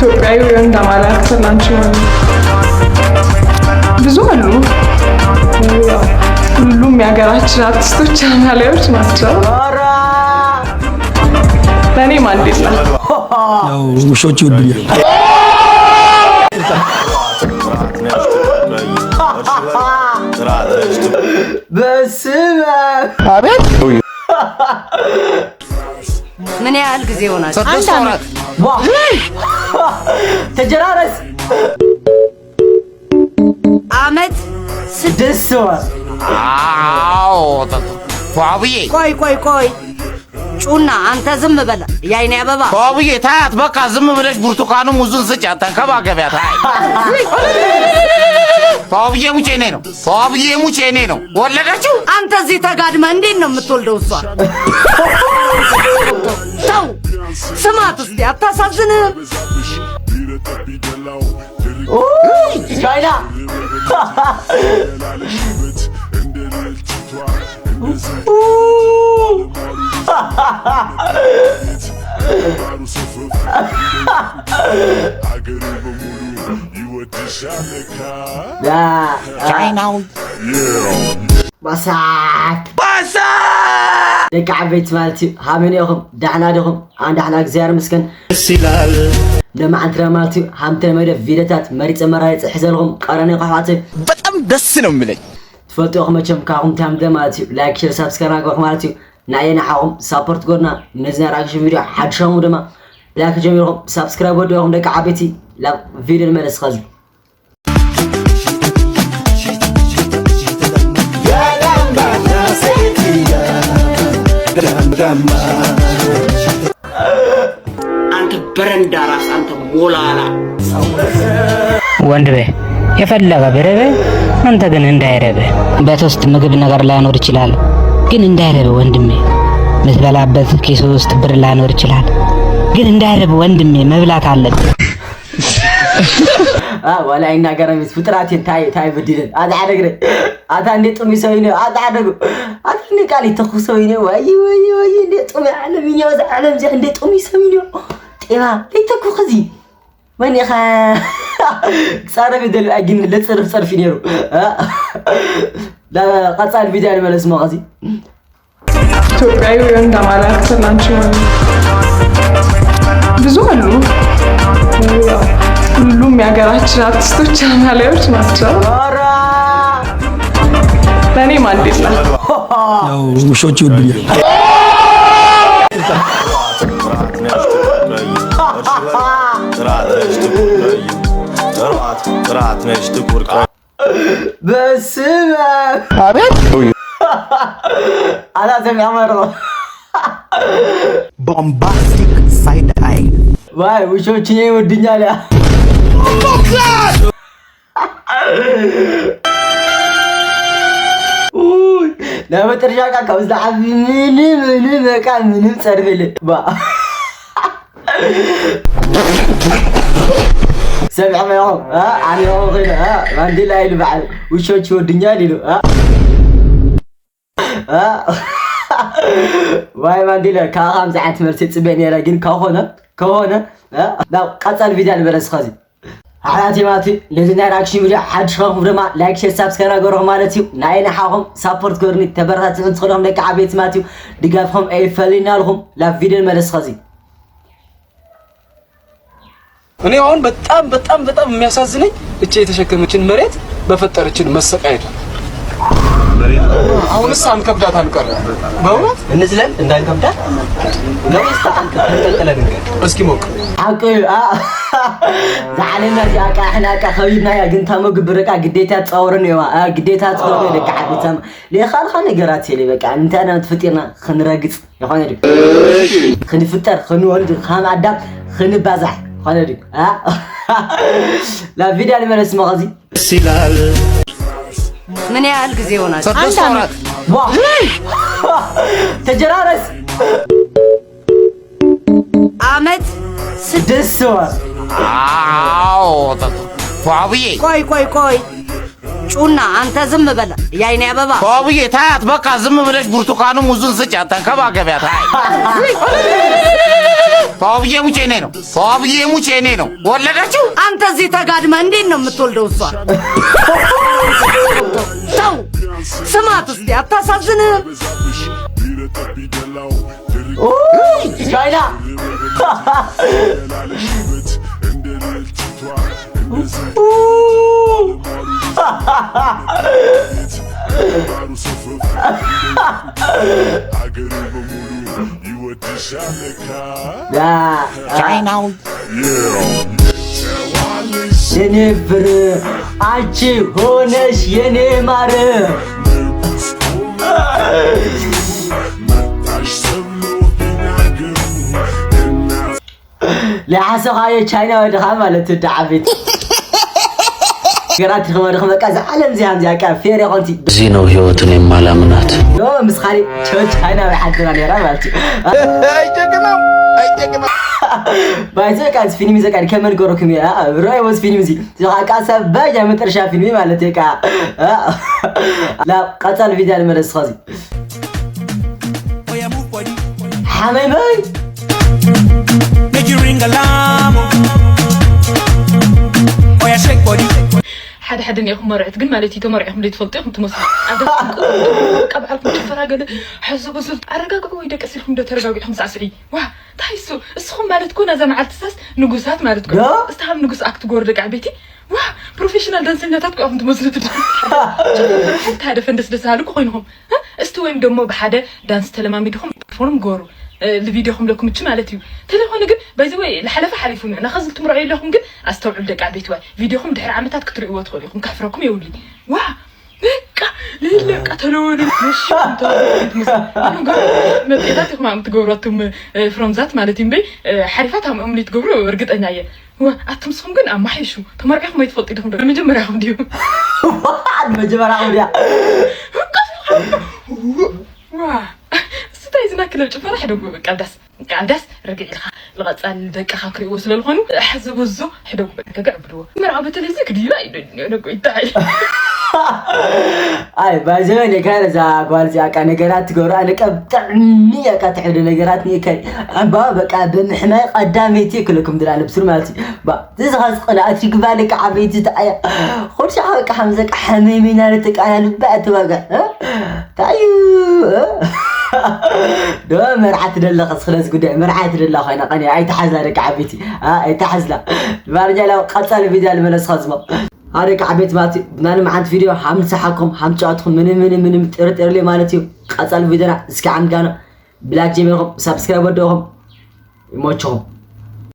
ኢትዮጵያዊ ወንድ አማላክት ናቸው ብዙ አሉ ሁሉም የሀገራችን አርቲስቶች አማላዮች ናቸው ለኔ ማንዴላ ያው ውሾች ይወዱኛል በስመ አቤት ምን ያህል ጊዜ ሆናል? አንድ አመት ተጀራረስ አመት 6 ወር አዎ ፏብዬ ቆይ ጩና አንተ ዝም በለ የአይኔ አበባ ፏብዬ ታያት በቃ ዝም ብለሽ ብርቱካኑ ሙዙን ስጫት ተንከባከቢያት ፏብዬ ሙቼ ነው ወለደችው አንተ እዚህ ተጋድመህ እንዴት ነው የምትወልደው እሷ ተው ስማት እስቲ አታሳዝንም ቻይና ቻይናው ባሳክ ደቂ ዓበይቲ ማለት እዩ ሃመኒኹም ዳሕና ዲኹም አንዳሕና እግዚአብሔር ይመስገን ሲላል ለማዕንትራ ማለት እዩ ሃምተመደ ቪዲዮታት መሪፀ መራይፀ ሒዘልኩም ቀረኒ ቋሕዋተይ በጣም ደስ ነው የሚለኝ ትፈልጡኹም መቸም ካብኹም ታምደ ማለት እዩ ላይክ ሼር ሰብስክራይብ አግባኹም ማለት እዩ ናየና ሓኹም ሳፖርት ጎድና ነዚና ራክሽ ቪዲዮ ሓድሾም ድማ ላይክ ጀሚርኩም ሰብስክራይብ ወዲኹም ደቂ ዓበይቲ ላብ ቪዲዮ ንመለስ ኸዚ አንተ በረንዳ ራስ አንተ ሞላላ ወንድቤ የፈለገ ብረበ አንተ ግን እንዳይረበ በተውስጥ ምግብ ነገር ላይኖር ይችላል ግን እንዳይረበ ወንድሜ ምትበላበት ኪስ ውስጥ ብር ላይኖር ይችላል ግን እንዳይረበ ወንድሜ መብላት አለብህ ولا إننا قرمت فتراتين تاي بديل هذا عدقري هذا عندي طمي سوينه هذا عدقو هذا عندي قالي تخو سوينه واي عندي طمي على مين يوز على مزح عندي طمي سوينه تيما ليه تكو خزي وين يا خا صار بدل أجن لا تصرف في نيرو لا قد صار فيديو أنا ما اسمه غزي ኢትዮጵያዊ ወንድ አማላክት ናቸው ብዙ አሉ ሁሉም የሀገራችን አርቲስቶች አማላዮች ናቸው ለኔ ማንዴላ ያው ውሾች ይወዱኛል በስመ አቤት አላዘም ያመረው ቦምባስቲክ ሳይድ አይ ዋይ ውሾች ይወዱኛል ያ ለመጨረሻ ካውዝ ዳዓብ ምንም በቃ ምንም ጸርበል ባ سمع ما يوم أنا يوم غير ما عندي لا يلو بعد وشو تشو الدنيا ليلو واي ما عندي لا كام ساعات مرسيد سبيني لكن كهونا لا قصة الفيديو أنا برس خازي حالاتي ماتي لازم نراكشي فيديو حد شخص فرما لايك شير سبسكرايب أقولهم مالتيو ناينا حاهم سبورت كورني تبرهات تدخلهم لك عبيت ماتيو دقافهم أي فلينا لهم لا فيديو مرس خازي እኔ አሁን በጣም የሚያሳዝነኝ እቺ የተሸከመችን መሬት በፈጠረችን መሰቃየት አሁንስ አንከብዳት አንቀር በእውነት እንዝለን እንዳንከብዳት ነው ተንቀለቀለን እስኪ ሞቅ አቀ ዛዓለና ያቃ احنا አቃ ኸቢብና ያ ግን ታመግ ብረቃ ግዴታ ጻውረን ነው ግዴታ ጻውረን ለካ አብታም ለኻልኻ ነገራት ይለ በቃ እንታና ትፍጥርና خنرغጽ ይሆነ ዲ خنفطر خنወልድ خام አዳም خنባዛህ ሆነ ዲ ላ ቪዲዮ ለመለስ መغዚ ሲላል ምን ያህል ጊዜ ሆናል? አንድ አመት ተጀራረስ አመት 6 ወር አዎ ፏብዬ ቆይ ጩና አንተ ዝም በለ የአይኔ አበባ ፏብዬ ታያት በቃ ዝም ብለሽ ብርቱካኑ ሙዙን ስጫት ተንከባከቢያት ፎብዬ ሙቼ እኔ ነው ፎብዬ ሙቼ እኔ ነው ወለደችው። አንተ እዚህ ተጋድመህ እንዴት ነው የምትወልደው? እሷ ተው ስማት እስቲ አታሳዝንህም? ቻይና ቻይናው የኔ ፍር አንቺ ሆነሽ የኔ ማር لعساقاي تشاينا ودخل مالت الدعبيت قرات خمر خمر كذا عالم زي كان فيري قلتي زينو هيوتني مالامنات يو مسخري شو تشاينا بحدنا لي رامالتي اي تكنا بايزو كان فيلم زي كان كمان قروكم يا راي واز فيلم زي قاسا باجا مترشا فيلمي مالتي كا لا قتل فيديو المرس خازي حمامي حد ياخذ مرعت قل مالتي تمرعهم اللي تفلطيهم تمصر قبعكم تفراقل حزو بزلت ارقاق ويدك اسيركم ده ترقاقهم ساسعي واه تايسو اسخم مالتكم ازا معلتساس نغوسات مالتكم استهم نغوس اكت غوردق عبيتي واه بروفيشنال دانسنياتات قوم تمصرت حتى هذا فندس دسالك خوينهم استويم دمو بحدا دانس تلماميدهم فورم غورو الفيديوهم لكم تش مالتي تليفون قل بايزوي الحلفه حليفون انا خزلت مرعي لهم قل استوعب دقع بيت واي فيديوهم دحر عمتات كتريوا تخليكم كحفركم يولي واه بقى ليله قتلوني مش متيتاتكم عم تغوراتهم فرومزات مالتي بي حريفاتهم املي تغورو ارغطنيا يه وا اتمسخم قن اما حيشو تمرقهم ما يتفطيدهم ده مجمراهم ديو مجمراهم ديا واه تايزنا كل الجفرة حدو قعدس رجع لغصال دقيقة كري وصل لهون حزب وزو حدو كقبلوا مرعى بتلزي كديرا انا قيتاي اي باجوني كان ذا قال ذا كان نغرات غورا انا قبطني يا كتحد نغراتني كاي ابا بقى بمحنا قداميتي كلكم درا لبسر مالتي با تزغز قنات يقبالك عبيتي تايا خرش حق حمزه حميمينا لتقايا لبات بقى تايو دو مرعت دله خلاص قد مرعت دله خاينا قني اي تحزلا لك عبيتي اي تحزلا بارجع لو قصال فيديو الملس خصمه هاريك عبيت ماتي بنان معاد فيديو حامل صحاكم حامل جاتكم من ترتر لي مالتي قصال فيديو اسكي عم كانوا بلاك جيميكم سبسكرايب ودوهم يموتكم